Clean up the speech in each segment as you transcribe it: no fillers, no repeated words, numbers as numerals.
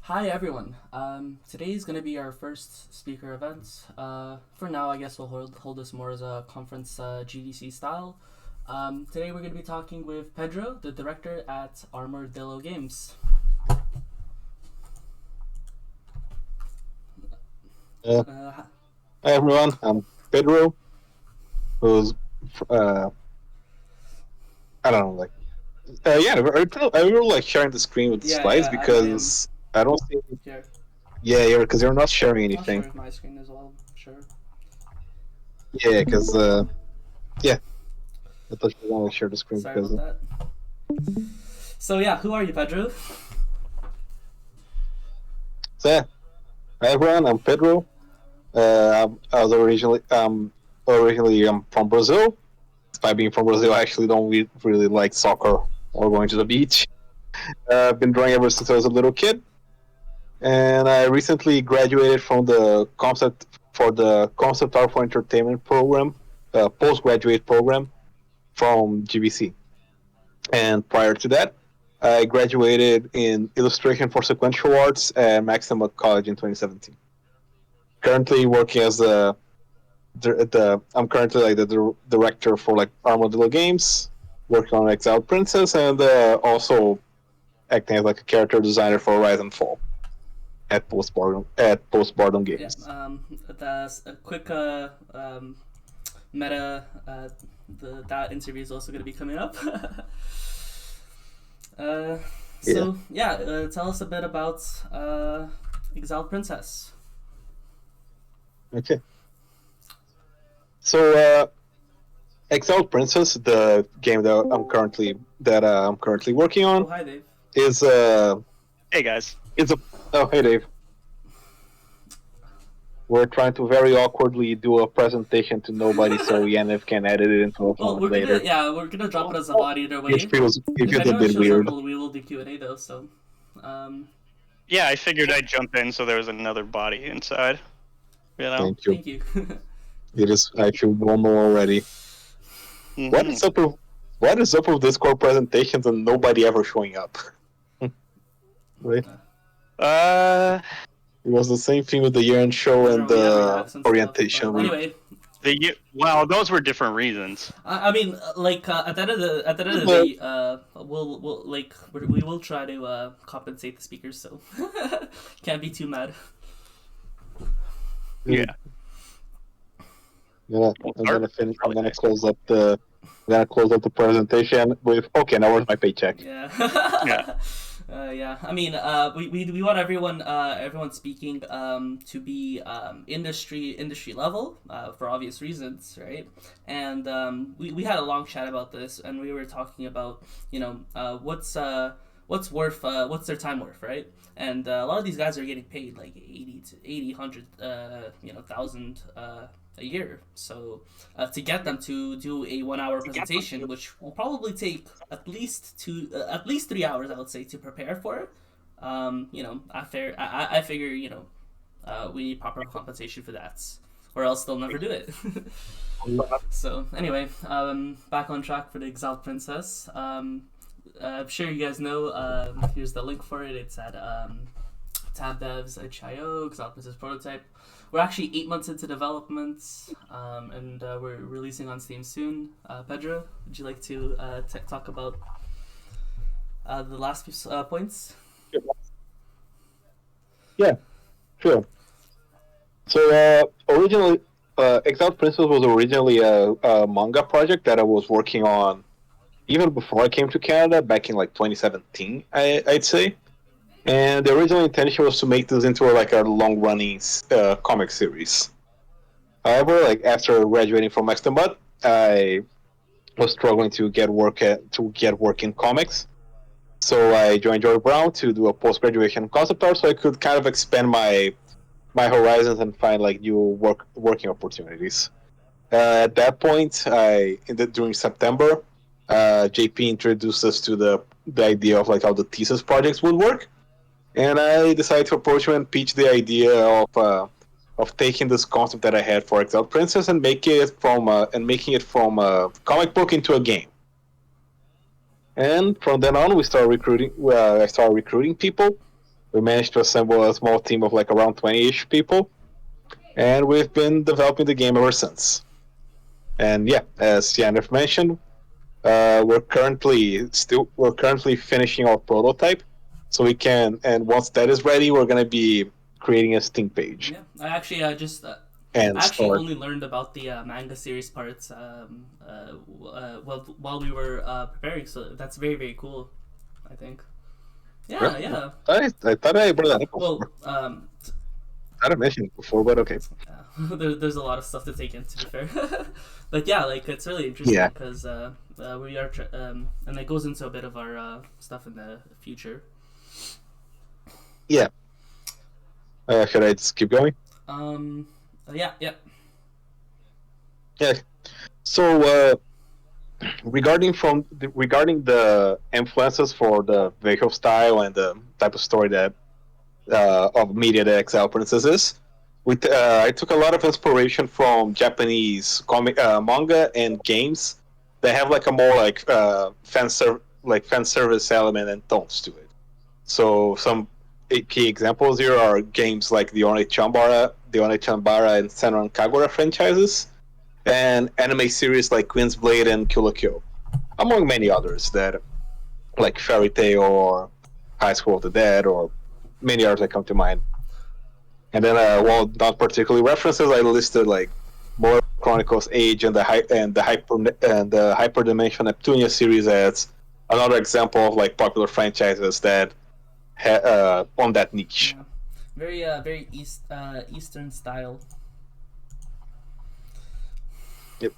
Hi everyone. Today is going to be our first speaker event. For now, I guess we'll hold this more as a conference GDC style. Today we're going to be talking with Pedro, the director at Armordillo Games. Uh, Hi everyone, I'm Pedro, who's I don't know, I really like sharing the screen with the slides I am because I don't see. here. Yeah, because you're not sharing I'll share anything. with my screen as well. Sure. Yeah, because yeah, I thought you wanted to share the screen Sorry because about that. So yeah, who are you, Pedro? yeah. Hi everyone, I'm Pedro. I was originally I'm from Brazil. Despite being from Brazil, I actually don't really like soccer or going to the beach. I've been drawing ever since I was a little kid. And I recently graduated from the concept art for entertainment program, postgraduate program from GBC. And prior to that, I graduated in illustration for sequential arts at Maximum College in 2017. Currently working as I'm currently like the director for like Armordillo Games, working on Exiled Princess, and also acting as like a character designer for Rise and Fall at Postpartum Yeah. Games. That's a quick meta. That interview is also going to be coming up. uh, Yeah. Tell us a bit about Exiled Princess. Okay. So, Exiled Princess, the game that I'm currently working Oh, on, hi, Dave. is Hey guys. it's a oh hey Dave, we're trying to very awkwardly do a presentation to nobody so Yanniv can edit it into a Well, font later. we're gonna drop it as a VOD either way. It If feels a anyone bit shows up, weird. we will do Q&A though. So, um, Yeah, I figured I'd jump in so there was another body inside. You know? Thank you. thank you. It is. I feel normal already. Mm-hmm. What is up with Discord presentations and nobody ever showing up? Right. It was the same thing with the year-end show and We had the reacts and stuff. orientation But week. anyway, well, those were different reasons. I mean, like at the end of the day, we will try to compensate the speakers. So can't be too mad. Yeah. Yeah, I'm gonna finish. I'm gonna close up the presentation with okay. Now where's my paycheck? Yeah. Yeah. Yeah. I mean, we want everyone speaking to be industry level for obvious reasons, right? And we had a long chat about this, and we were talking about what's what's their time worth, right? And a lot of these guys are getting paid like 100 thousand a year. So to get them to do a 1 hour presentation, which will probably take at least 3 hours, I would say, to prepare for. I figure we need proper compensation for that, or else they'll never do it. So anyway, back on track for the Exiled Princess. I'm sure you guys know. Here's the link for it. It's at tabdevs.io, Exiled Princess prototype. We're actually 8 months into development, and we're releasing on Steam soon. Pedro, would you like to talk about the last few points? Yeah, sure. So originally, Exiled Princess was originally a manga project that I was working on even before I came to Canada back in like 2017, I'd say. And the original intention was to make this into like a long-running comic series. However, like after graduating from Extembot, I was struggling to get work in comics. So I joined George Brown to do a post-graduation concept art, so I could kind of expand my horizons and find like new working opportunities. At that point, during September, JP introduced us to the idea of like how the thesis projects would work, and I decided to approach him and pitch the idea of taking this concept that I had for Exiled Princess and making it from a comic book into a game. And from then on, we started recruiting. I started recruiting people. We managed to assemble a small team of like around 20-ish people, and we've been developing the game ever since. And yeah, as Yannick mentioned, we're currently finishing our prototype, so we can. And once that is ready, we're gonna be creating a Steam page. Yeah, I actually And I actually store. only learned about the manga series parts while we were preparing, so that's very very cool. I think. Yeah, Really? yeah. I thought I brought that up before. Well, I didn't mention it before, but okay. there's a lot of stuff to take in, to be fair. But yeah, like it's really interesting Yeah. because we are, and it goes into a bit of our stuff in the future. Yeah. Should I just keep going? Yeah, yeah. Yeah. So regarding the influences for the visual style and the type of story that of media that Exiled Princess is, I took a lot of inspiration from Japanese comic manga and games that have like a more like fan service element and tones to it. So some key examples here are games like the One-Chambara and Senran Kagura franchises, and anime series like Queen's Blade and Kill la Kill, among many others that like Fairy Tail or High School of the Dead or many others that come to mind. And then, while not particularly references, I listed like more Chronicles Age and the Hyperdimension Neptunia series as another example of like popular franchises that on that niche. Yeah. Very Eastern style. Yep.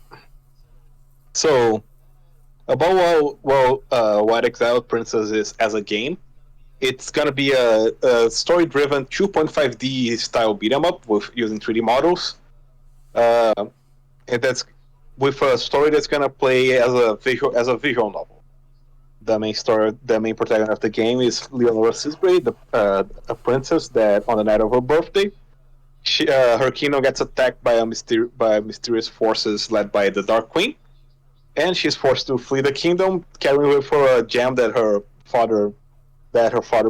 So about what Exiled Princess is as a game, it's gonna be a story-driven 2.5D style beat 'em up with using 3D models, and that's with a story that's gonna play as a visual novel. The main protagonist of the game is Leonora Sisbury, a princess that on the night of her birthday, her kingdom gets attacked by mysterious forces led by the Dark Queen, and she's forced to flee the kingdom, carrying with her a gem that her father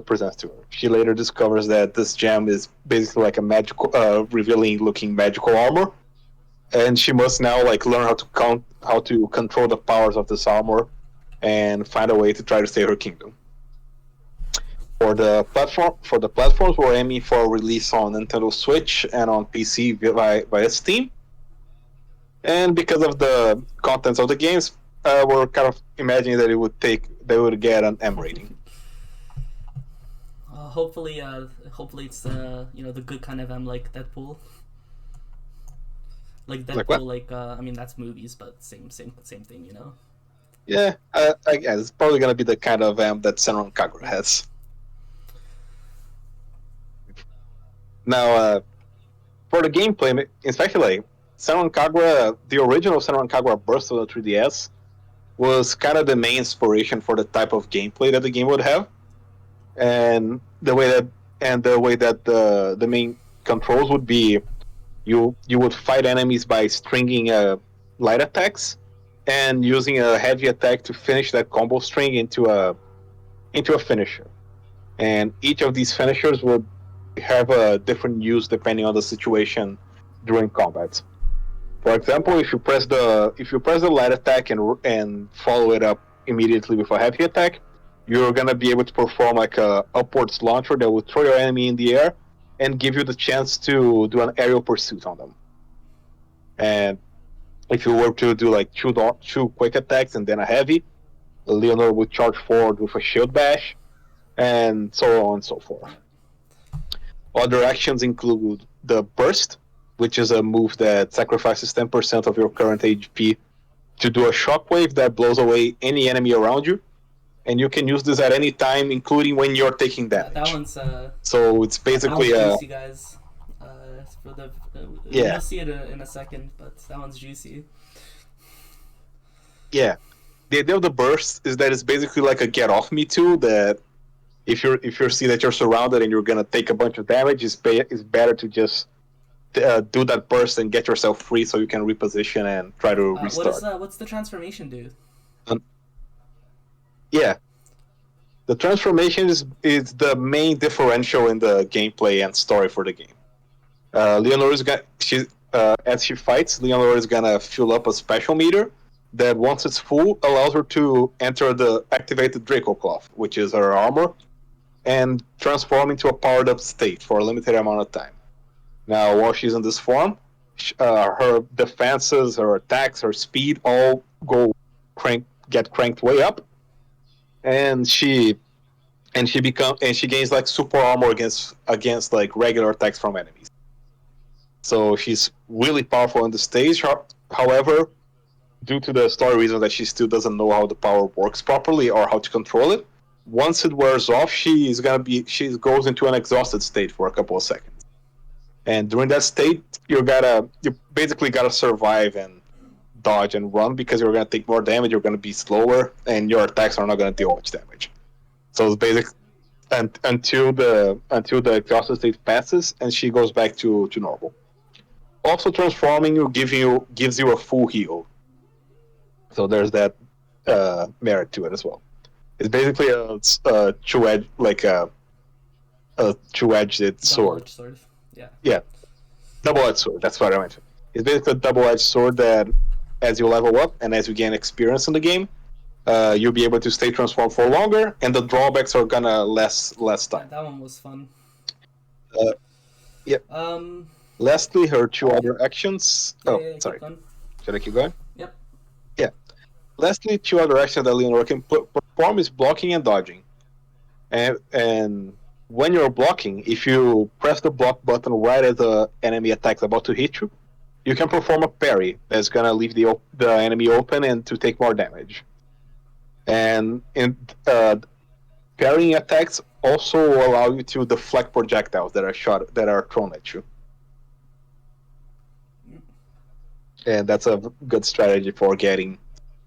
presents to her. She later discovers that this gem is basically like a magical, revealing looking magical armor, and she must now like learn how to control the powers of this armor, and find a way to try to save her kingdom. For the platforms, we're aiming for release on Nintendo Switch and on PC via Steam. And because of the contents of the games, we're kind of imagining that they would get an M rating. Hopefully it's the good kind of M, like Deadpool. Like Deadpool, Like what? I mean that's movies, but same thing, you know. Yeah, I guess it's probably gonna be the kind of M that Senran Kagura has. Now, for the gameplay, especially Senran Kagura, the original Senran Kagura Burst on the 3DS was kind of the main inspiration for the type of gameplay that the game would have, and the way that the main controls would be, you would fight enemies by stringing light attacks and using a heavy attack to finish that combo string into a finisher. And each of these finishers would have a different use depending on the situation during combat. For example, if you press the light attack and follow it up immediately with a heavy attack, you're gonna be able to perform like a upwards launcher that will throw your enemy in the air and give you the chance to do an aerial pursuit on them. And if you were to do like two quick attacks and then a heavy, Leonor would charge forward with a shield bash, and so on and so forth. Other actions include the burst, which is a move that sacrifices 10% of your current HP to do a shockwave that blows away any enemy around you, and you can use this at any time, including when you're taking damage. That one's so it's basically that one's juicy, guys. For the yeah. You'll see it in a second, but that one's juicy. Yeah, the idea of the burst is that it's basically like a get off me tool that if you see that you're surrounded and you're gonna take a bunch of damage, it's better to just do that burst and get yourself free so you can reposition and try to restart. What's the transformation do? Yeah, The transformation is the main differential in the gameplay and story for the game. Leonore is as she fights, Leonore is gonna fill up a special meter that, once it's full, allows her to activate the Draco Cloth, which is her armor, and transform into a powered up state for a limited amount of time. Now, while she's in this form, her defenses, her attacks, her speed all get cranked way up, and she gains like super armor against like regular attacks from enemies. So she's really powerful on the stage. However, due to the story reason that she still doesn't know how the power works properly or how to control it, once it wears off, she goes into an exhausted state for a couple of seconds. And during that state, you basically gotta survive and dodge and run, because you're gonna take more damage, you're gonna be slower, and your attacks are not gonna deal much damage. So it's basic until the exhausted state passes and she goes back to normal. Also, transforming gives you a full heal. So there's that merit to it as well. It's basically a two-edged sword. Yeah, double-edged sword. That's what I meant. It's basically a double-edged sword that, as you level up and as you gain experience in the game, you'll be able to stay transformed for longer, and the drawbacks are gonna less time. That one was fun. Yep. Lastly, her two other actions. Sorry. Should I keep going? Yep. Yeah. Lastly, two other actions that Leonore can perform is blocking and dodging. And when you're blocking, if you press the block button right as the enemy attack's about to hit you, you can perform a parry that's gonna leave the enemy open and to take more damage. And parrying attacks also allow you to deflect projectiles that are thrown at you. And that's a good strategy for getting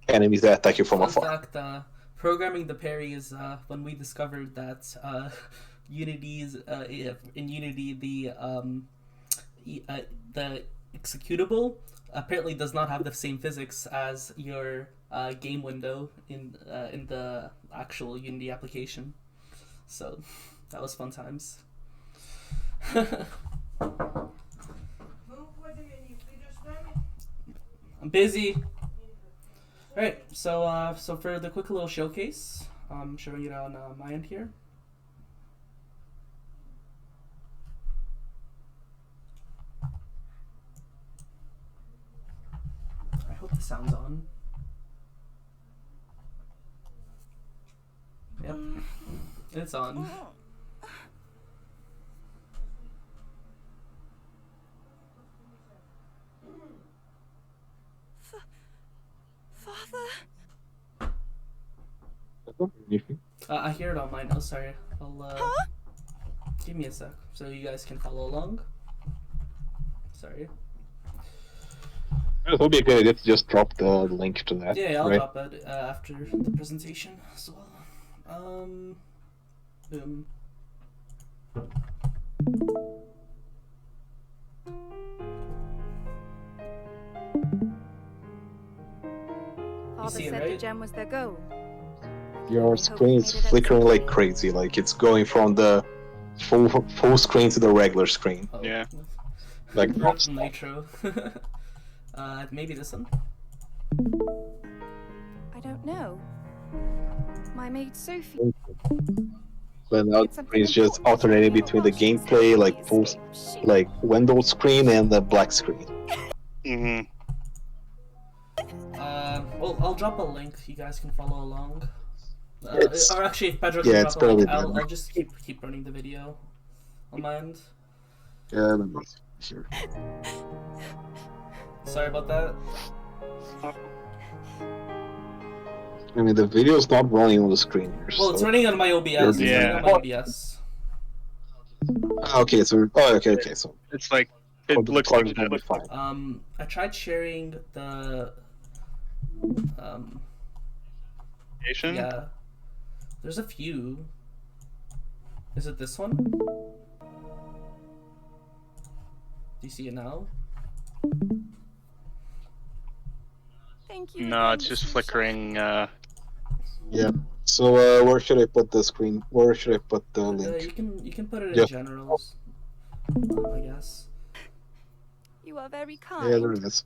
enemies that attack you from afar. In fact, programming the parry is when we discovered that in Unity the executable apparently does not have the same physics as your game window in the actual Unity application. So that was fun times. I'm busy. Alright, so for the quick little showcase, I'm showing it on my end here. I hope the sound's on. Yep, it's on. I hear it on mine. Oh, sorry. I'll give me a sec so you guys can follow along. Sorry. It would be a good idea to just drop the link to that. Yeah, I'll drop it after the presentation as well. Boom. Father said the gem was their goal. Your screen's flickering like crazy, like it's going from the full screen to the regular screen. Oh. Yeah. Like Nitro. Maybe this one. I don't know. My maid Sophie. But now it's just alternating between the gameplay, like window screen and the black screen. Mm-hmm. Well, I'll drop a link. You guys can follow along. Or actually, if Pedro can drop a link, I'll just keep running the video on my end. Yeah, sure. Sorry about that. I mean, the video's not running on the screen here. Well, it's running on my OBS. Yeah. It's running on my OBS. Okay, so so It's like it looks like it. fine. I tried sharing the yeah. There's a few. Is it this one? Do you see it now? Thank you. No, it's just flickering. Yeah, So where should I put the screen? Where should I put the link? You can put it in Yeah. generals, I guess. You are very Yeah, there kind. it is.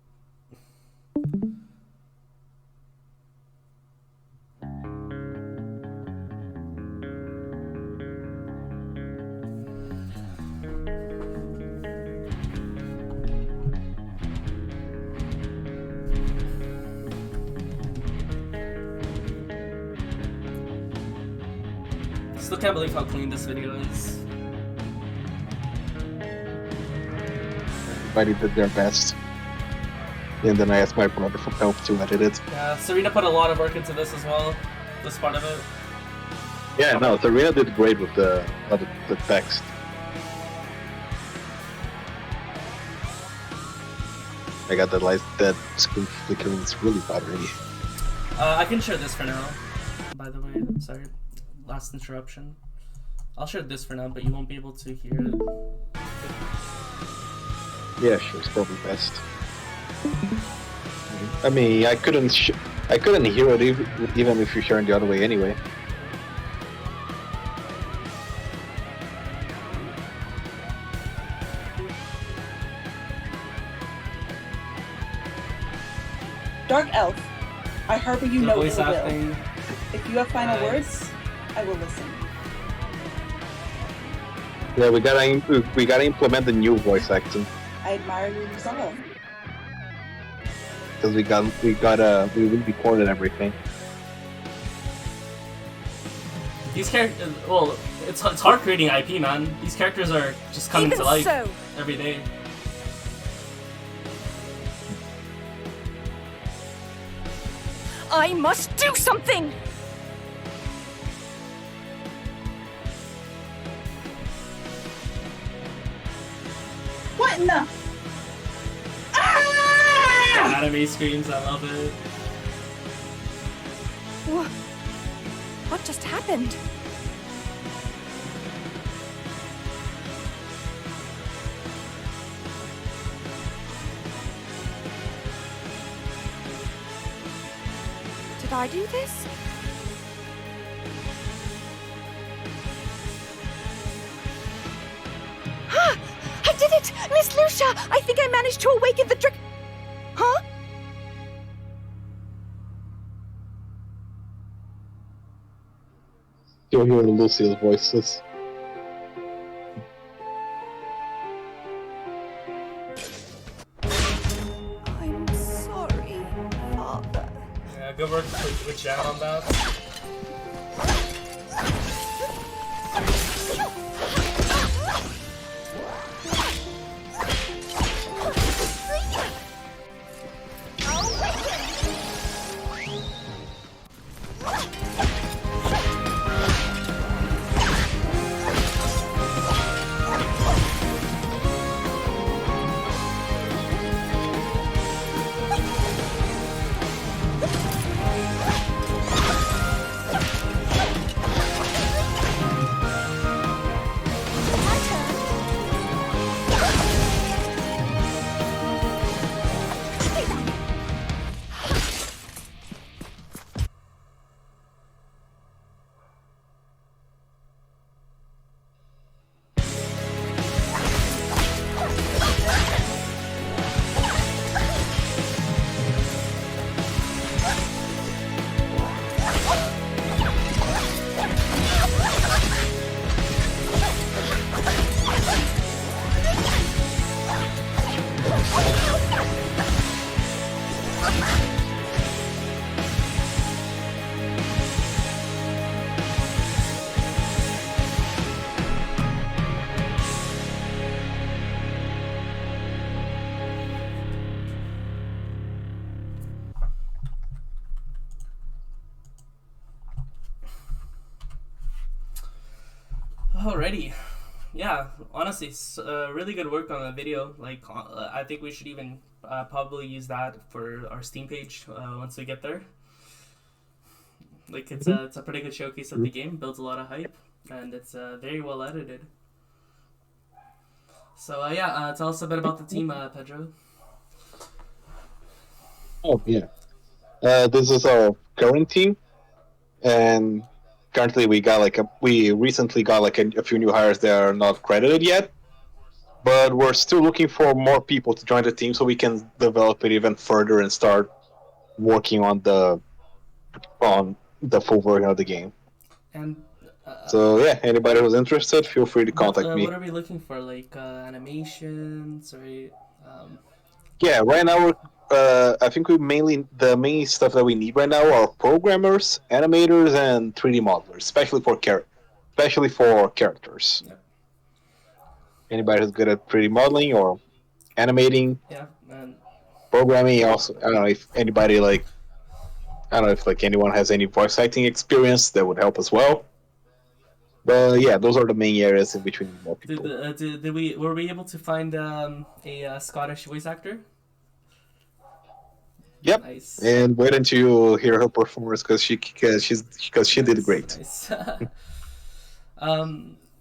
Still can't believe how clean this video is. Everybody did their best. And then I asked my brother for help to edit it. Yeah, Serena put a lot of work into this as well. This part of it. Yeah, no, Serena did great with the text. I got that screen flickering. It's really bothering me. I can share this for now. By the way, sorry, last interruption. I'll share this for now, but you won't be able to hear it. Yeah, sure, it's probably best. I mean, I couldn't hear it even if you're sharing the other way anyway. Dark Elf, I harbor you The no voice ill will. acting. If you have final Nice. words, I will listen. Yeah, we gotta implement the new voice acting I admire your resolve. because we recorded everything. These characters, well, it's hard creating IP, man. These characters are just coming Even to life so, every day. I must do something! What in the? The anime screams, I love it. What just happened? Did I do this? I did it! Miss Lucia! I think I managed to awaken the Huh? You'll hear Lucille's voices. I'm sorry, Father. Yeah, good work with Jan on that. Alrighty. Yeah, honestly, really good work on the video. Like, I think we should even probably use that for our Steam page once we get there. Like, it's a pretty good showcase of the game. Builds a lot of hype, and it's very well edited. So yeah, tell us a bit about the team, Pedro. Oh yeah, this is our current team, and currently we recently got like a few new hires that are not credited yet, but we're still looking for more people to join the team so we can develop it even further and start working on the full version of the game. And So yeah, anybody who's interested, feel free to contact me. what are we looking for? Like animations, right? Yeah, right now I think the main stuff that we need right now are programmers, animators, and 3D modelers, especially for characters. Yeah. Anybody who's good at 3D modeling or animating, Yeah, and programming. Also, I don't know if anybody like anyone has any voice acting experience that would help as well. But yeah, those are the main areas in which we need more people. were we able to find a Scottish voice actor? Yep. Nice. And wait until you hear her performance because she did great. Nice.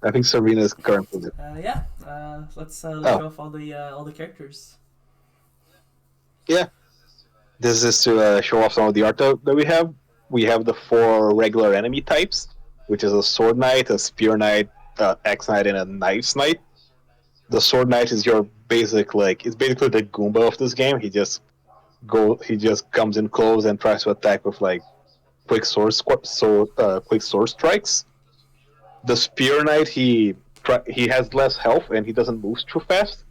I think Serena is currently. Yeah. Let's show off all the characters. Yeah. This is to show off some of the art that we have. We have the 4 regular enemy types, which is a sword knight, a spear knight, axe knight, and a knives knight. The sword knight is your it's basically the Goomba of this game. He just comes in close and tries to attack with like quick sword strikes. The spear knight he has less health and he doesn't move too fast.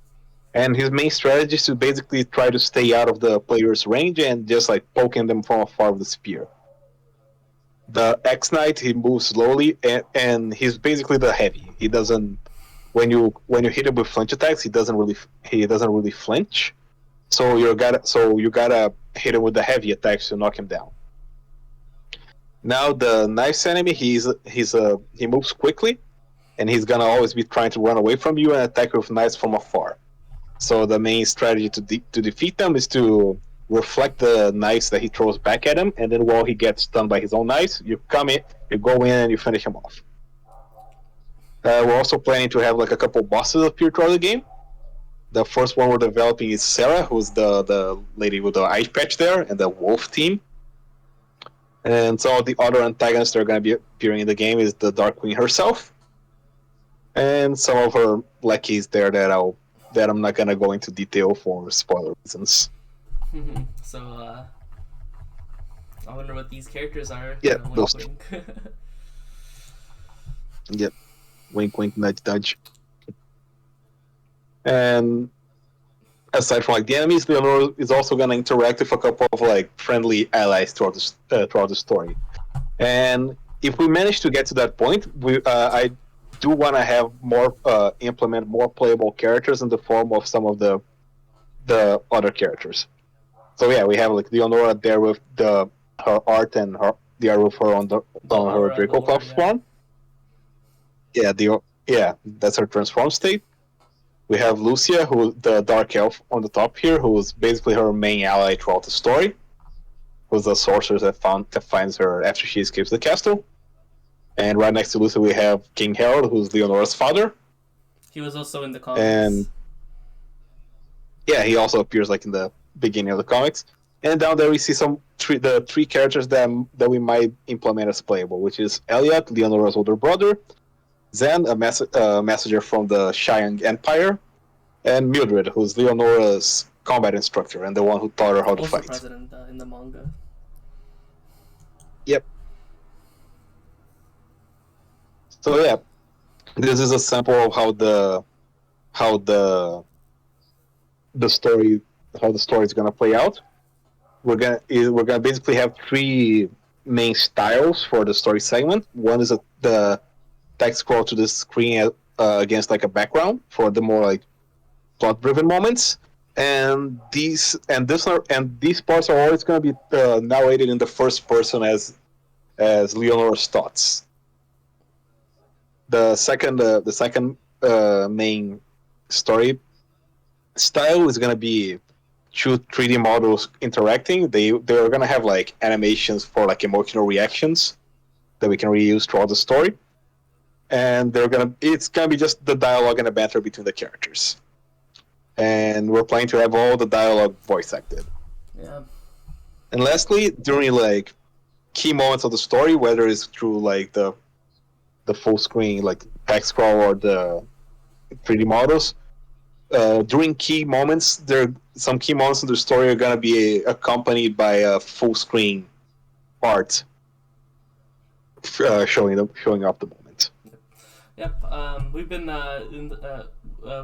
And his main strategy is to basically try to stay out of the player's range and just like poking them from afar with the spear. The X Knight he moves slowly and he's basically the heavy. He doesn't when you hit him with flinch attacks he doesn't really flinch. So you gotta hit him with the heavy attacks to knock him down. Now the knives enemy he moves quickly and he's gonna always be trying to run away from you and attack with knives from afar. So the main strategy to defeat them is to reflect the knives that he throws back at him, and then while he gets stunned by his own knives, you go in and you finish him off. We're also planning to have like a couple bosses appear throughout the game. The first one we're developing is Sarah, who's the lady with the eye patch there, and the wolf team. And some of the other antagonists that are going to be appearing in the game is the Dark Queen herself, and some of her lackeys there that I'm not going to go into detail for spoiler reasons. So, I wonder what these characters are. Yeah, wink, those wink. Yep. Wink, wink, nudge, nudge. And aside from like the enemies, Leonora is also going to interact with a couple of like friendly allies throughout the story. And if we manage to get to that point, I do want to have implement more playable characters in the form of some of the other characters. So yeah, we have like Leonora there with her art and the art with her on her Draco platform. Yeah, that's her transform state. We have Lucia, who the dark elf on the top here, who is basically her main ally throughout the story. Who's the sorceress that finds her after she escapes the castle. And right next to Lucia, we have King Harold, who's Leonora's father. He was also in the comics. And yeah, he also appears like in the beginning of the comics. And down there we see the 3 characters that we might implement as playable, which is Elliot, Leonora's older brother, Zen, a messenger from the Xiang Empire, and Mildred, who's Leonora's combat instructor and the one who taught her how to fight. President in the manga. Yep. So yeah, this is a sample of how the story is gonna play out. We're gonna basically have 3 main styles for the story segment. One is the text scroll to the screen against like a background for the more like plot-driven moments, and these parts are always going to be narrated in the first person as Leonora's thoughts. The second main story style is going to be 2 3D models interacting. They're going to have like animations for like emotional reactions that we can reuse throughout the story. And it's gonna be just the dialogue and the banter between the characters. And we're planning to have all the dialogue voice acted. Yeah. And lastly, during like key moments of the story, whether it's through like the full screen, like text scroll or the 3D models. During key moments, some key moments in the story are gonna be accompanied by a full screen art showing off the moment. Yep. We've been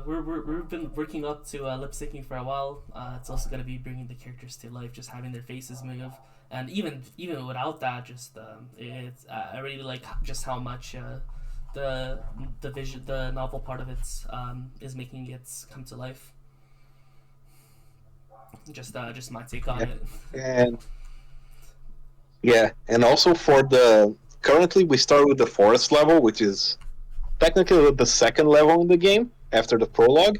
we've been working up to lip syncing for a while. It's also gonna be bringing the characters to life, just having their faces move, and even without that, just it's I really like just how much the vision, the novel part of it is making it come to life. Just my take on it. And also for currently we start with the forest level, which is technically the second level in the game after the prologue,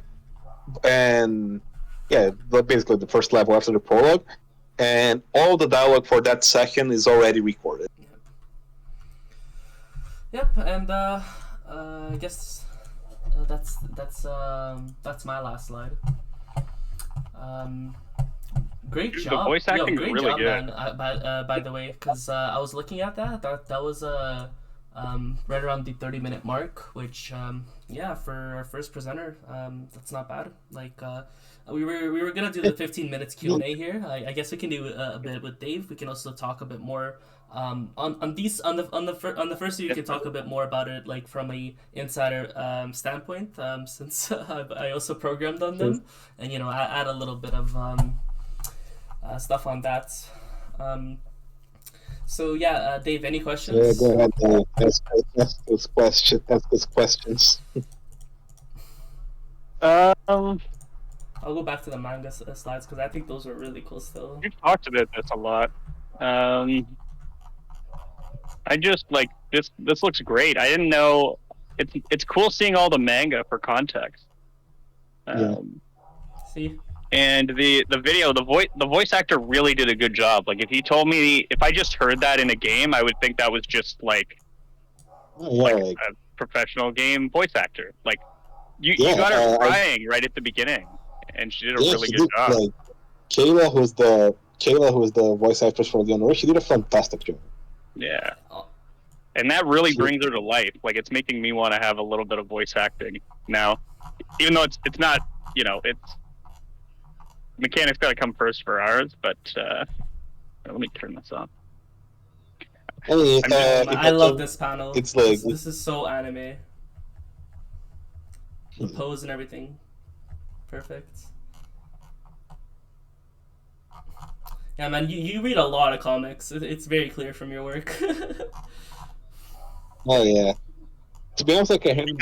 and basically the first level after the prologue, and all the dialogue for that section is already recorded. Yep, and I guess that's my last slide. Great job. The voice acting great really job, good. Man. By the way, because I was looking at that was right around the 30-minute mark, which for our first presenter, that's not bad. Like we were gonna do the 15 minutes Q&A here. I guess we can do a bit with Dave. We can also talk a bit more on the first you can talk a bit more about it, like from a insider standpoint, since I also programmed on them, and add a little bit of stuff on that. So Dave, any questions? Yeah, go ahead, Dave. Ask those questions. I'll go back to the manga slides because I think those were really cool still. We've talked about this a lot. I just like this. This looks great. I didn't know. It's cool seeing all the manga for context. See. And the video, the voice actor really did a good job. Like if I just heard that in a game, I would think that was just like a professional game voice actor. Like you got her crying right at the beginning, and she did a really good job. Like, Kayla, who's the voice actress for Leonora, she did a fantastic job. Yeah, and that really brings her to life. Like it's making me want to have a little bit of voice acting now, even though it's not it's. Mechanics got to come first for ours, but let me turn this off. I love this panel. It's like this is so anime. The pose and everything, perfect. Yeah, man, you read a lot of comics. It's very clear from your work. Oh yeah. To be honest, like I haven't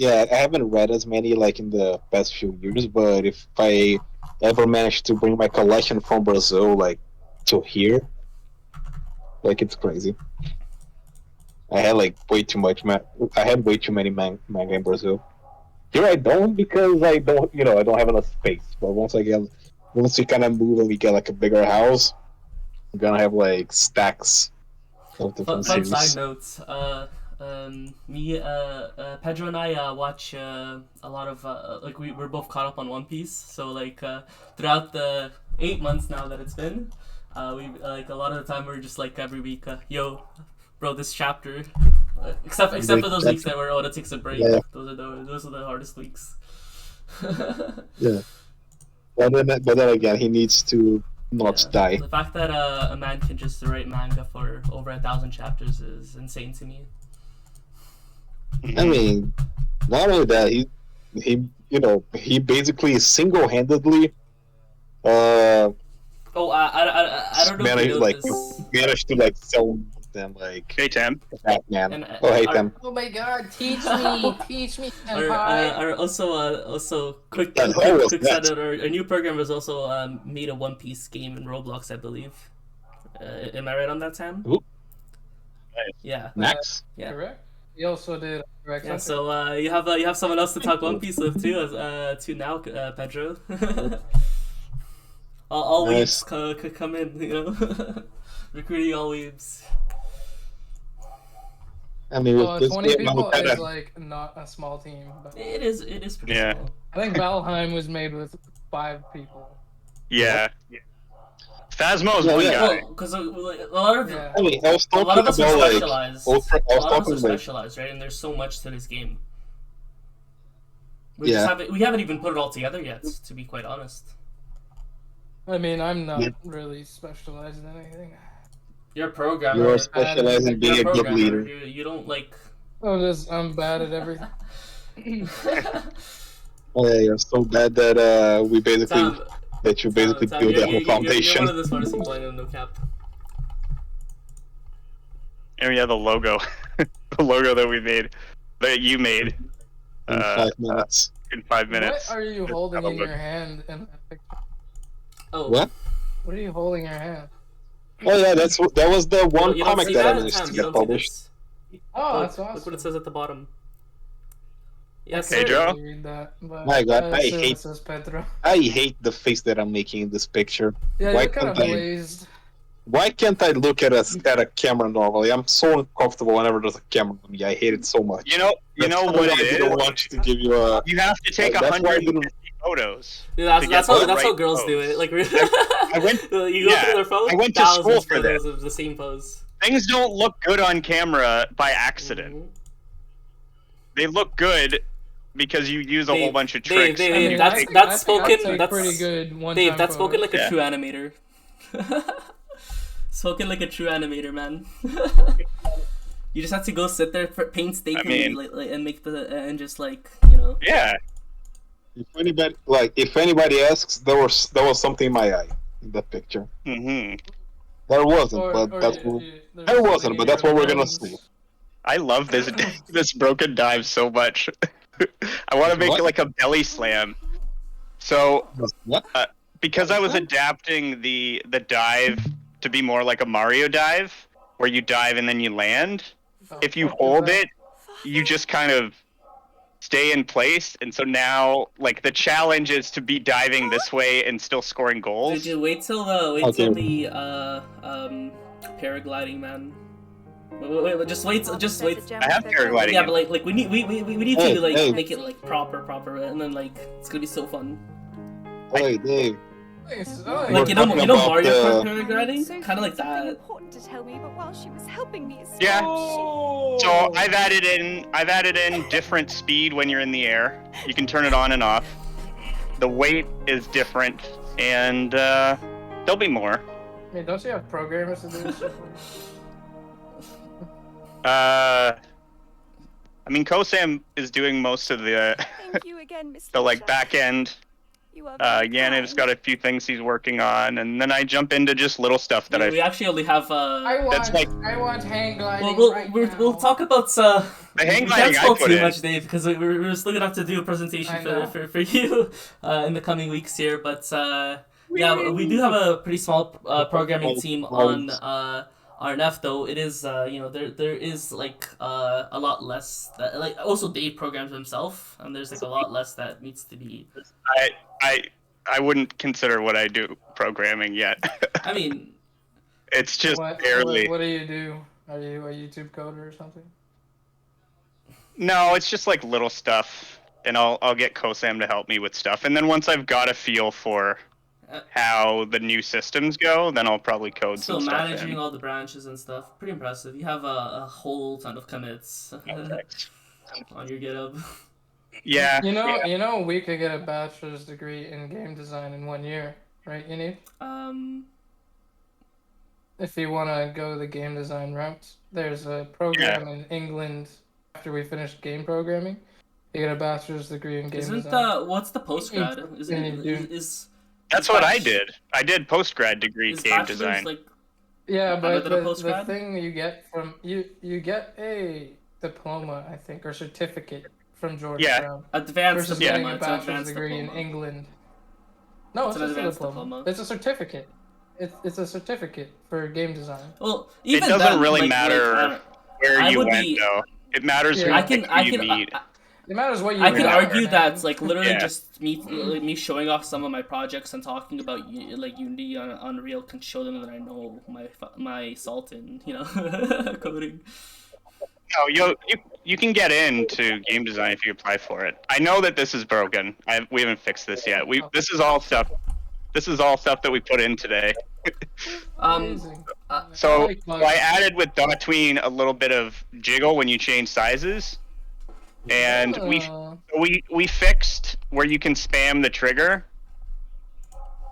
I haven't read as many like in the past few years, but if I ever manage to bring my collection from Brazil like to here, like it's crazy. I had like way too many manga in Brazil. Here I don't because I don't have enough space. But once we kind of move and we get like a bigger house, I'm gonna have like stacks of different series. Fun side notes. Pedro and I watch a lot of like we're both caught up on One Piece. So like throughout the 8 months now that it's been, we like a lot of the time we're just like every week, yo, bro, this chapter. Except for those weeks that we're to take a break. Yeah. Those are the hardest weeks. Yeah. But then again, he needs to not die. The fact that a man can just write manga for over 1,000 chapters is insane to me. I mean, not only that, he basically single-handedly I don't know managed to like sell them like Hey Tim. Batman. Hey Tim. Oh my God! Teach me. Also quick side note, our new program was also made a One Piece game in Roblox, I believe. Am I right on that, Sam? Ooh. Yeah. Max. Yeah. Correct. We also did. Yeah, so you have someone else to talk One Piece with too now, Pedro. all nice. Weebs could come in, recruiting all weebs. I mean, with this 20 game, people is like not a small team. But It is pretty small. I think Valheim was made with 5 people. Yeah. Phasmo's Yeah, one yeah. guy. Well, because like, a lot of Yeah. I mean, I was a lot talking of us are about like specialized. ultra. I A was lot of us are talking like specialized, right? And there's so much to this game. Yeah. We haven't even put it all together yet, to be quite honest. I mean, I'm not Yeah. really specialized in anything. You're a programmer. you're specialized in being You're a a good programmer. leader. You don't like. I'm bad at everything. Oh, yeah, you're so bad that we basically Tom, that you basically Tom, build that whole you're foundation. one of the smartest people I know, no cap. And yeah, the logo, the logo that we made, that you made In 5 minutes. in 5 minutes. What are you Just holding have a in look. your hand in that picture? Oh. What? What are you holding in your hand? Oh yeah, that was the one You don't comic see that I that? managed Tom, to you get don't see published. this? Oh, Look, that's awesome. Look what it says at the bottom. Yes, Hey, sir. Joe. Read that, but My God, I I assume hate- it says Pedro. I hate the face that I'm making in this picture. Yeah, Why you're kind of can't I- glazed. Why can't I look at a camera normally? I'm so uncomfortable whenever there's a camera on me. I hate it so much. You know That's what why I it didn't is? want to give you a. You have to take That's why I 150 photos. Yeah, to get that's the how right girls do pose. it. Like I went- you go yeah, through their phone. I went to thousands school for photos of the same pose. Things don't look good on camera by accident. Mhm. They look good because you use a whole bunch of Dave, tricks. Dave, and Dave, you that's take- that's I think spoken. take That's pretty good one-time Dave. That's spoken photos. like a Yeah. true animator. Spoken like a true animator, man. You just have to go sit there painstakingly I mean- and make and just like Yeah. If anybody asks, there was something in my eye in that picture. hmm There wasn't, Or- but or that's you- what. you- there's There wasn't, something but in that's your what we're gonna lungs. see. I love this this broken dive so much. I want to make What? it like a belly slam. So What? because I was adapting the dive to be more like a Mario dive, where you dive and then you land. Oh, If you fuck is hold that? it, you just kind of stay in place. And so now, like, the challenge is to be diving this way and still scoring goals. Dude, wait till the paragliding, man. Wait, just wait. I have paragliding. Yeah, but like we need Hey, to like hey. make it like proper, and then like it's gonna be so fun. Hey, Dave. Thanks. We're Like you know talking about Mario Kart the- paragliding, kind of like Something that. important to tell me, but while she was helping me escape, Yeah. Oh. So I've added in different speed when you're in the air. You can turn it on and off. The weight is different, and there'll be more. Hey, don't you have programmers to do this shit? I mean, Kosam is doing most of the thank you again, Miss the like Lucia. back end. You are very Yaniv's kind. got a few things he's working on, and then I jump into just little stuff that We actually only have I That's want, like- I want hang gliding We'll right we'll now. talk about The hang we gliding can't I spoil put too in. much, Dave, because we're still gonna have to do a presentation I know. for you in the coming weeks here. But yeah, we do have a pretty small programming team on RNF, though. It is there is like a lot less that, like, also Dave programs himself, and there's like a lot less that needs to be. I wouldn't consider what I do programming yet. I mean, It's just What barely. do you do? Are you a YouTube coder or something? No, it's just like little stuff, and I'll get Kosam to help me with stuff, and then once I've got a feel for how the new systems go, then I'll probably code still some stuff managing in. all the branches and stuff. Pretty impressive. You have a whole ton of commits on your GitHub. Yeah. You know, we could get a bachelor's degree in game design in 1 year, right? You need if you want to go the game design route. There's a program in England after we finish game programming. You get a bachelor's degree in game Isn't design. what's the postgrad? Is That's what I did. I did postgrad degree is game bachelor's design. like Yeah, better but than a the postgrad? thing you get from you get a diploma, I think, or certificate from Georgetown. advanced Versus Yeah. getting diploma? a It's an bachelor's advanced degree diploma. in England. No, It's it's, an just a advanced diploma. diploma. It's a certificate. It's a certificate for game design. Well, It even doesn't then, really like, matter I where I you would went, be- though. It matters Yeah. who, I can you meet. It matters what you. I could remember, argue man. that's like literally Yeah. just me showing off some of my projects and talking about like Unity on Unreal can show them that I know my salt in coding. No, you can get into game design if you apply for it. I know that this is broken. We haven't fixed this yet. This is all stuff This is all stuff that we put in today. Amazing. So like bugs. I added with Dotween a little bit of jiggle when you change sizes, and we fixed where you can spam the trigger,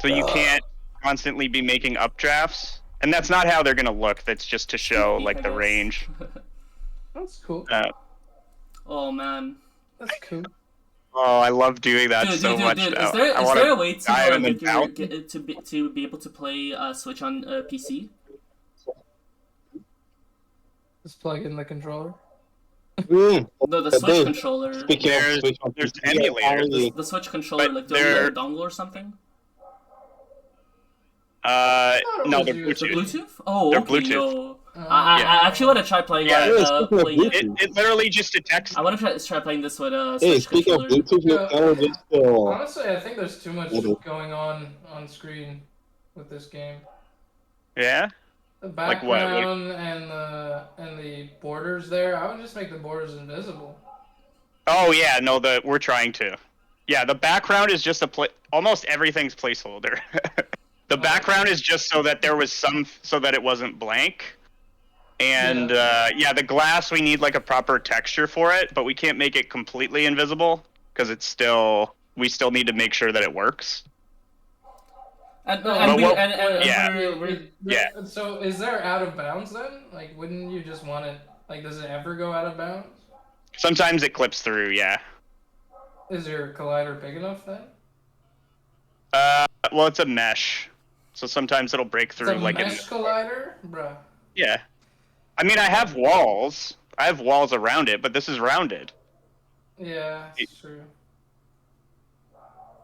so you can't constantly be making updrafts. And that's not how they're gonna look. That's just to show like the range. That's cool. Oh man. That's cool. Oh, I love doing that so much dude. now. Is there a way to to be able to play Switch on PC? Just plug in the controller. Mm. No, the Switch controller. Speaking of Switch, There's emulators. The Switch controller, But like, do you need a dongle or something? No, they're Bluetooth. The Bluetooth. Bluetooth? Oh, They're okay, Bluetooth. yo. I actually want to try playing Yeah, playing. It literally just detects. I want to try playing this with a Hey, Switch speaking of controller. Bluetooth, you kind of just Honestly, I think there's too much going on screen with this game. Yeah. The Like what? background and the borders there. I would just make the borders invisible. Oh yeah, no, we're trying to. Yeah, the background is just almost everything's placeholder. The background is just so that there was so that it wasn't blank. And yeah, the glass, we need like a proper texture for it, but we can't make it completely invisible because we still need to make sure that it works. Yeah. So is there out of bounds then? Like, wouldn't you just want it? Like, does it ever go out of bounds? Sometimes it clips through, yeah. Is your collider big enough then? Well, it's a mesh, so sometimes it'll break through. It's a like mesh collider, bruh. Yeah. I mean, I have walls. I have walls around it, but this is rounded. Yeah, it's true.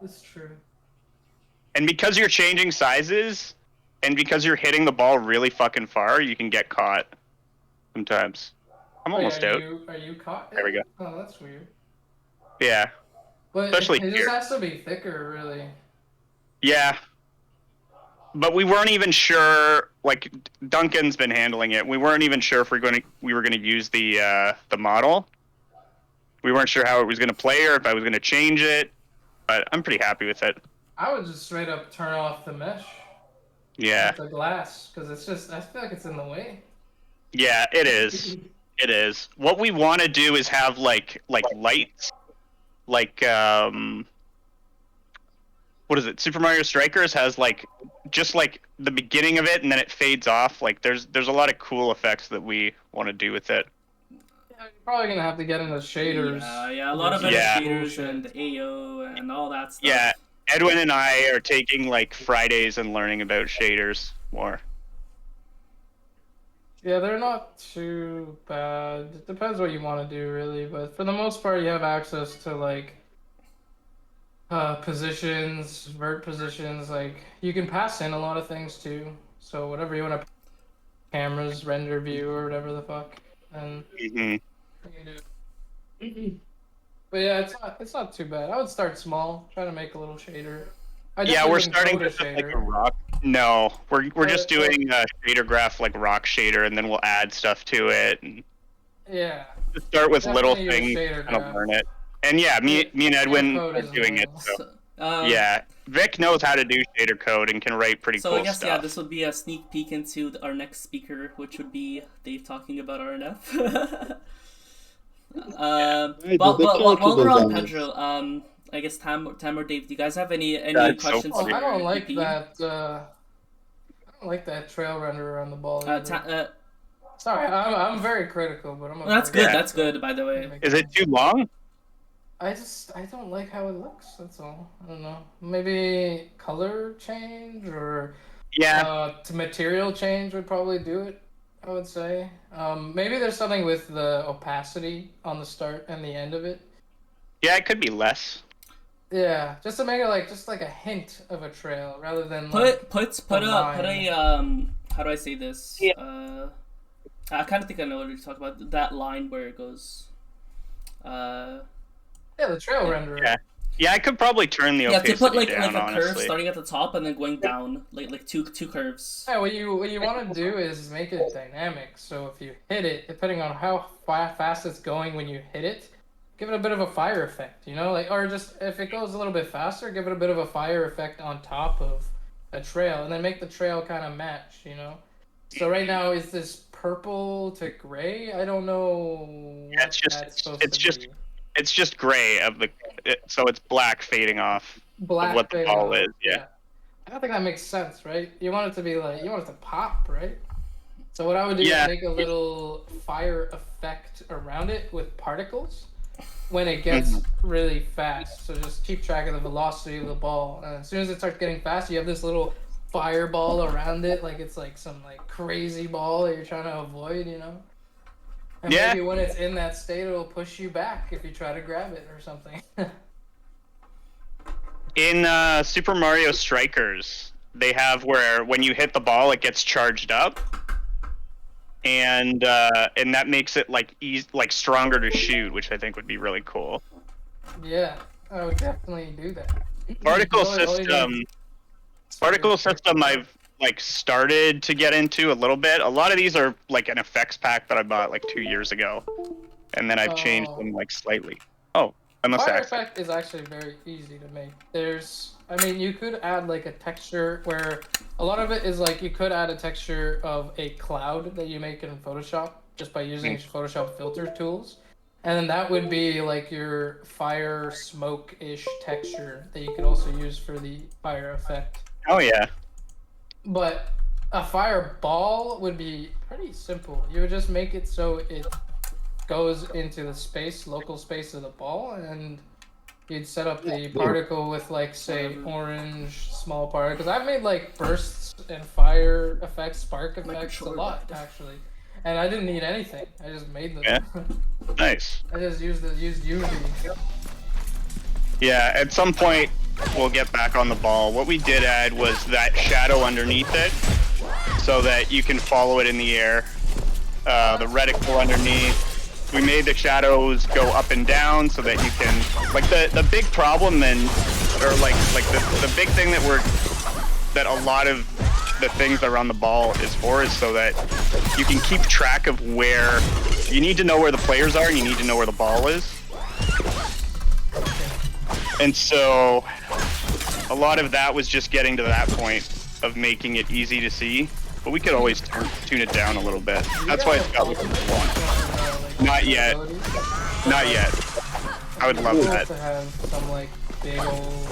It's true. And because you're changing sizes, and because you're hitting the ball really fucking far, you can get caught sometimes. I'm almost out. Are you caught? There we go. Oh, that's weird. Yeah. But Especially it here. just has to be thicker, really. Yeah. But we weren't even sure. Like Duncan's been handling it. We weren't even sure if we were gonna use the model. We weren't sure how it was gonna play or if I was gonna change it. But I'm pretty happy with it. I would just straight up turn off the mesh. Yeah. The glass, because it's just, I feel like it's in the way. Yeah, it is. It is. What we want to do is have like lights, like what is it? Super Mario Strikers has like just like the beginning of it and then it fades off. Like there's a lot of cool effects that we want to do with it. Yeah, you're probably gonna have to get into shaders. Yeah, a lot of shaders and AO and all that stuff. Yeah, Edwin and I are taking like Fridays and learning about shaders more. Yeah, they're not too bad. It depends what you want to do, really. But for the most part, you have access to like positions, vert positions. Like you can pass in a lot of things too. So whatever you want to, cameras, render view, or whatever the fuck, and you can do. But yeah, it's not too bad. I would start small, try to make a little shader. Yeah, we're starting with like a rock. No, we're just doing a shader graph like rock shader, and then we'll add stuff to it. And yeah. Just start with little Definitely things, kind of learn it. And yeah, me and Edwin are doing it. So. Yeah, Vic knows how to do shader code and can write pretty cool stuff. So I guess yeah, this would be a sneak peek into our next speaker, which would be Dave talking about RNF. While we're on Pedro, I guess Tam or Dave, do you guys have any questions? I don't like that. I don't like that trail renderer on the ball. Sorry, I'm very critical, but I'm. That's good. That's good, by the way. Is it too long? I don't like how it looks. That's all. I don't know. Maybe color change or to material change would probably do it. I would say. Maybe there's something with the opacity on the start and the end of it. Yeah, it could be less. Yeah, just to make it like a hint of a trail rather than put a how do I say this? Yeah. I kind of think I know what you're talking about. That line where it goes. Yeah, the trail renderer. Yeah, I could probably turn the opacity to put like down, a curve honestly. starting at the top and then going down, like two curves. Yeah, what you want to do is make it dynamic. So if you hit it, depending on how fast it's going when you hit it, give it a bit of a fire effect, you know, like, or just if it goes a little bit faster, give it a bit of a fire effect on top of a trail, and then make the trail kind of match, you know. So right now is this purple to gray? I don't know. Yeah, it's just gray so it's black fading off Black of what the fading ball off, is. Yeah. I don't think that makes sense, right? You want it to be like, you want it to pop, right? So what I would do is make a little fire effect around it with particles when it gets really fast. So just keep track of the velocity of the ball. And as soon as it starts getting fast, you have this little fireball around it, like it's like some like crazy ball that you're trying to avoid, you know? And maybe when it's in that state, it'll push you back if you try to grab it or something. In Super Mario Strikers, they have where when you hit the ball, it gets charged up, and that makes it like stronger to shoot, which I think would be really cool. Yeah, I would definitely do that. Particle system, I've like started to get into a little bit. A lot of these are like an effects pack that I bought like 2 years ago, and then I've changed them like slightly. Oh. Fire effect is actually very easy to make. You could add like a texture where a lot of it is like you could add a texture of a cloud that you make in Photoshop just by using Photoshop filter tools. And then that would be like your fire smoke-ish texture that you could also use for the fire effect. Oh yeah. But a fireball would be pretty simple. You would just make it so it goes into the local space of the ball, and you'd set up the particle with like say orange small particles. I've made like bursts and fire effects, spark effects a lot actually, and I didn't need anything. I just made them. Yeah. Nice. I just used Unity. Yeah, at some point we'll get back on the ball. What we did add was that shadow underneath it, so that you can follow it in the air. The reticle underneath. We made the shadows go up and down so that you can, like the big problem the big thing that a lot of the things around the ball is for is so that you can keep track of where you need to know where the players are and you need to know where the ball is. And so a lot of that was just getting to that point of making it easy to see, but we could always tune it down a little bit. That's why it's got like Not yet. Not yet. I would love that. To have some like big old,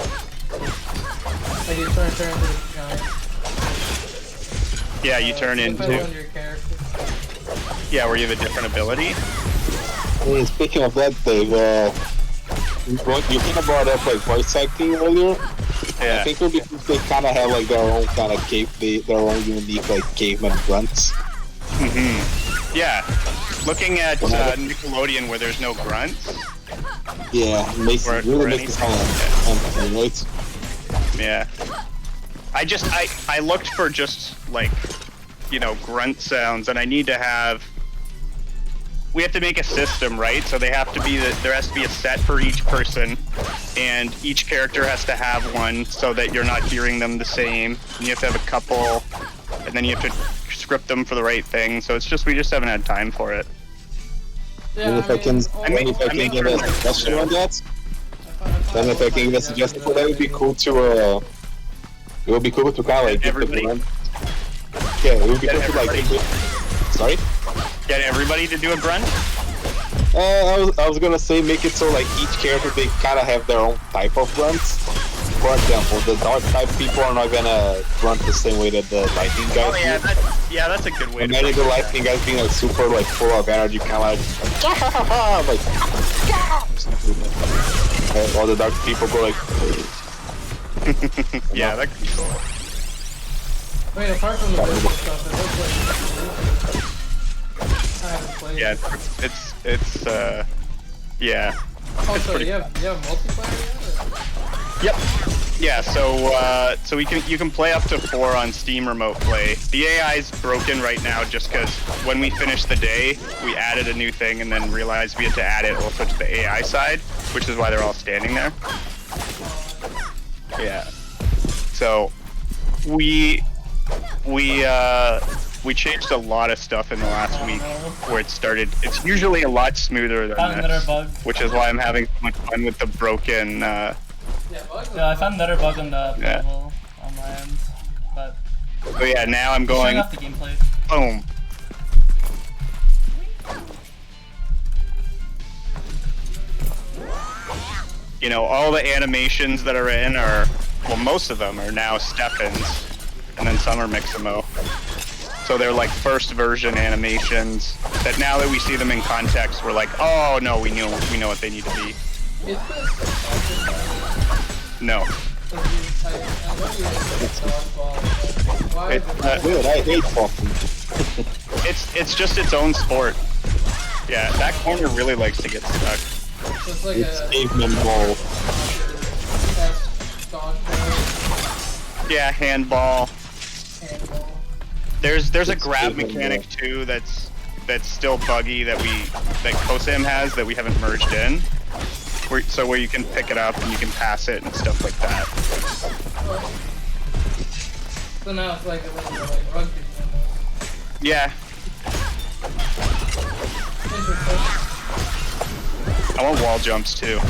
like you turn into a giant. Yeah, you turn into. On your character. Yeah, where you have a different ability. Speaking of that, Dave, you think about like voice acting earlier. Yeah. I think it would be they kind of have like their own kind of their own unique like caveman grunts. Yeah. Looking at Nickelodeon where there's no grunts. Yeah, it makes it sound like right? Yeah. I looked for just like, grunt sounds, and I need to have. We have to make a system, right? So there has to be a set for each person, and each character has to have one so that you're not hearing them the same. And you have to have a couple, and then you have to script them for the right thing. So we just haven't had time for it. Yeah, if I can give a suggestion on that, then if I can give a suggestion for that, it would be cool to kind of like get everybody. Yeah, it would be cool to like. Sorry. Get everybody to do a grunt? I was gonna say make it so like each character they kind of have their own type of grunts. For example, the dark type people are not gonna grunt the same way that the lightning guys do. That's a good way. And then the lightning guys being like super like full of energy, kind of like while the dark people go like. Yeah, that could be cool. I mean, apart from the visual stuff, it looks like. Yeah, it's yeah. Oh, so you have multiplayer yet? Yep. Yeah, so you can play up to 4 on Steam Remote Play. The AI is broken right now just because when we finished the day, we added a new thing and then realized we had to add it also to the AI side, which is why they're all standing there. Yeah. So we we changed a lot of stuff in the last week where it started. It's usually a lot smoother than Found another this, bug. which is why I'm having so much fun with the broken. Yeah, bugs. Yeah, I found another bug on the Yeah. level on my end, but So yeah, now I'm showing going. off the gameplay. Boom. You know, all the animations that are in are, well, most of them are now step-ins, and then some are Mixamo. So they're like first version animations that now that we see them in context, we're like, oh no, we know what they need to be. Is this No. I know you like dodgeball, but why is it Dude, I hate fucking. It's just its own sport. Yeah, that corner really likes to get stuck. it's like It's a caveman ball. dodgeball, Yeah, handball. handball? There's a It's grab caveman mechanic too that's still buggy that Kosam has that we haven't merged in. Where you can pick it up and you can pass it and stuff like that. So now it's like a little like rugby. Yeah, Interesting. I want wall jumps too. Yeah,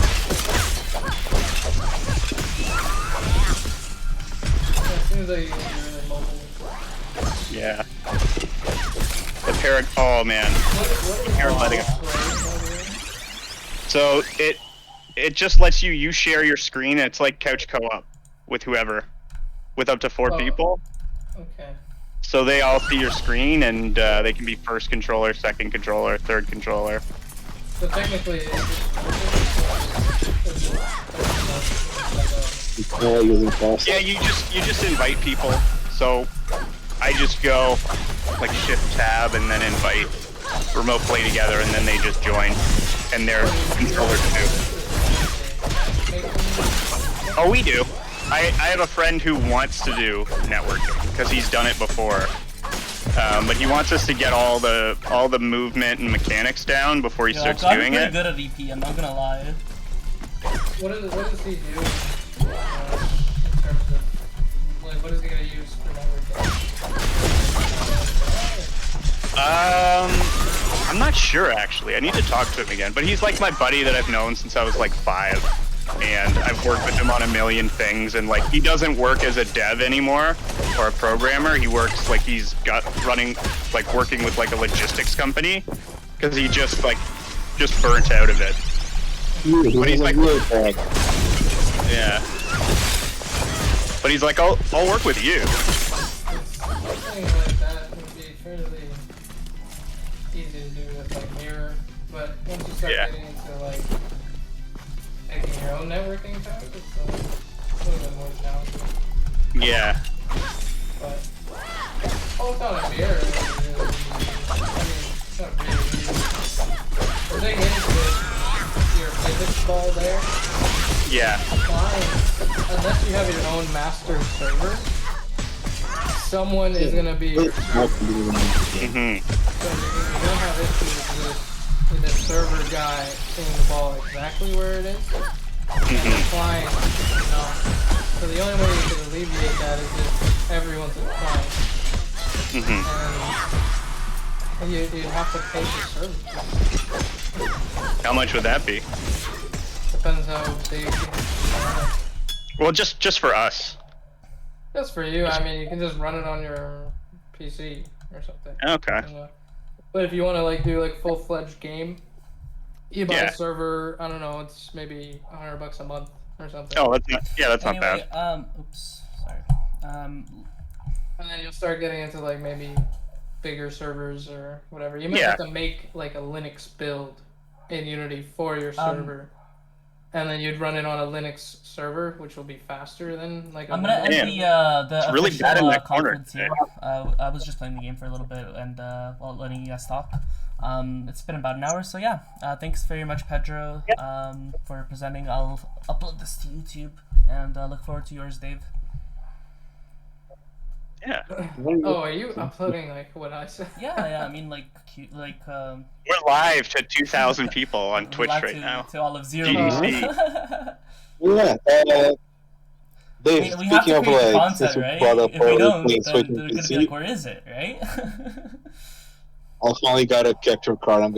it seems like you can be really mobile. Yeah. Oh man. Paragliding. So it just lets you share your screen. It's like couch co-op with whoever, with up to 4 Oh. people. Okay. So they all see your screen and they can be first controller, second controller, third controller. So technically, It's not using fast. Yeah, you just invite people. So I just go like shift tab and then invite, remote play together, and then they just join, and they're controllers too. Oh, we do. I have a friend who wants to do networking because he's done it before, but he wants us to get all the movement and mechanics down before he starts I'm doing pretty it. good at EP, I'm not gonna lie. what does he do? In terms of like, what is he gonna use for networking? I'm not sure actually. I need to talk to him again. But he's like my buddy that I've known since I was like 5, and I've worked with him on a million things. And like he doesn't work as a dev anymore or a programmer. He works like he's working with like a logistics company because he just burnt out of it. Dude, But he's like, bad. yeah. But he's like, I'll work with you. Something like that would be fairly easy to do with like mirror, but once you start Yeah. getting into like making your own networking code, it's a little bit more challenging. Yeah. But all it's on a mirror is really easy. I mean, it's not really easy. The thing is your physics ball there, Yeah. fine, unless you have your own master server, someone is gonna be your Mhm. So you don't have issues with the server guy seeing the ball exactly where it is. And the client, So the only way you can alleviate that is if everyone's a client. Mhm. And you'd have to pay for service. How much would that be? Depends how big. Well, just for us. Just for you, I mean, you can just run it on your PC or something. Okay. But if you want to like do like full-fledged game, you buy Yeah. a server. I don't know. It's maybe $100 a month or something. Oh, that's not Anyway, bad. oops, sorry. And then you'll start getting into like maybe bigger servers or whatever. You might Yeah. have to make like a Linux build in Unity for your server. And then you'd run it on a Linux server, which will be faster than like a I'm gonna end Windows. the It's really official, bad in that corner conference here. I was just playing the game for a little bit and while letting you guys talk. It's been about an hour, so yeah. Thanks very much, Pedro, for presenting. I'll upload this to YouTube and look forward to yours, Dave. Yeah. Oh, are you uploading like what I said? Yeah. I mean, like, cute, like. We're live to 2,000 people on Twitch live right to, now. To all of Zero. GDC. Yeah, Dave, we have speaking to of create the like, content, since you right? brought up If we don't, playing then Switch and they're gonna be PC, like, where is it, right? I finally got a capture card. I'm